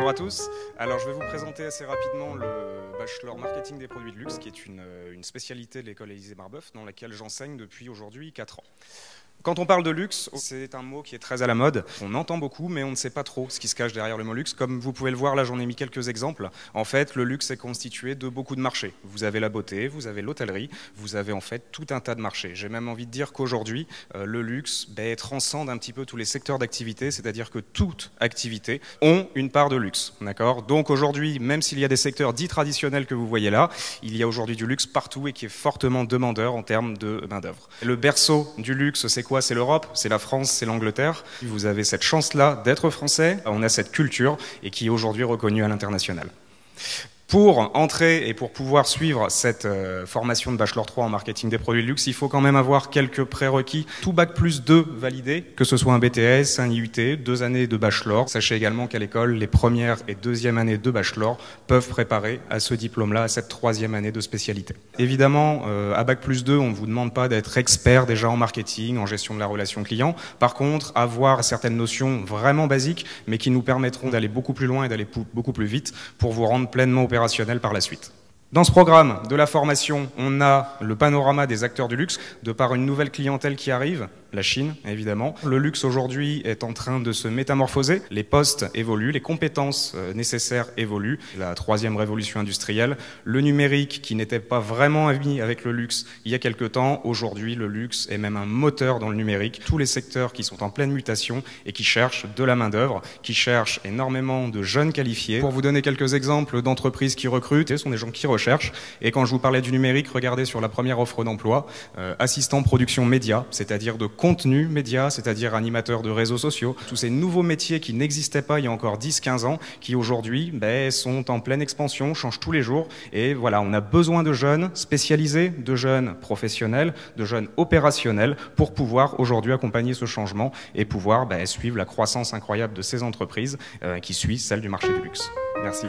Bonjour à tous. Alors je vais vous présenter assez rapidement le bachelor marketing des produits de luxe, qui est une spécialité de l'école Élisée-Marbeuf, dans laquelle j'enseigne depuis aujourd'hui 4 ans. Quand on parle de luxe, c'est un mot qui est très à la mode. On entend beaucoup, mais on ne sait pas trop ce qui se cache derrière le mot luxe. Comme vous pouvez le voir, là j'en ai mis quelques exemples. En fait, le luxe est constitué de beaucoup de marchés. Vous avez la beauté, vous avez l'hôtellerie, vous avez en fait tout un tas de marchés. J'ai même envie de dire qu'aujourd'hui, le luxe transcende un petit peu tous les secteurs d'activité, c'est-à-dire que toutes activités ont une part de luxe. D'accord ? Donc aujourd'hui, même s'il y a des secteurs dits traditionnels que vous voyez là, il y a aujourd'hui du luxe partout et qui est fortement demandeur en termes de main-d'œuvre. Le berceau du luxe, c'est quoi ? C'est l'Europe, c'est la France, c'est l'Angleterre. Vous avez cette chance-là d'être français, on a cette culture et qui est aujourd'hui reconnue à l'international. Pour entrer et pour pouvoir suivre cette formation de Bachelor 3 en marketing des produits de luxe, il faut quand même avoir quelques prérequis. Tout bac plus 2 validé, que ce soit un BTS, un IUT, 2 années de Bachelor. Sachez également qu'à l'école, les premières et deuxième années de Bachelor peuvent préparer à ce diplôme-là, à cette troisième année de spécialité. Évidemment, à bac plus 2, on ne vous demande pas d'être expert déjà en marketing, en gestion de la relation client. Par contre, avoir certaines notions vraiment basiques, mais qui nous permettront d'aller beaucoup plus loin et d'aller beaucoup plus vite pour vous rendre pleinement opérationnel par la suite. Dans ce programme de la formation, on a le panorama des acteurs du luxe, de par une nouvelle clientèle qui arrive, la Chine évidemment. Le luxe aujourd'hui est en train de se métamorphoser, les postes évoluent, les compétences nécessaires évoluent, la troisième révolution industrielle, le numérique qui n'était pas vraiment ami avec le luxe il y a quelque temps, aujourd'hui le luxe est même un moteur dans le numérique. Tous les secteurs qui sont en pleine mutation et qui cherchent de la main-d'œuvre, qui cherchent énormément de jeunes qualifiés. Pour vous donner quelques exemples d'entreprises qui recrutent, ce sont des gens qui recherchent. Et quand je vous parlais du numérique, regardez sur la première offre d'emploi, assistant production média, c'est-à-dire de contenu média, c'est-à-dire animateur de réseaux sociaux, tous ces nouveaux métiers qui n'existaient pas il y a encore 10-15 ans, qui aujourd'hui sont en pleine expansion, changent tous les jours. Et voilà, on a besoin de jeunes spécialisés, de jeunes professionnels, de jeunes opérationnels pour pouvoir aujourd'hui accompagner ce changement et pouvoir suivre la croissance incroyable de ces entreprises qui suit celle du marché du luxe. Merci.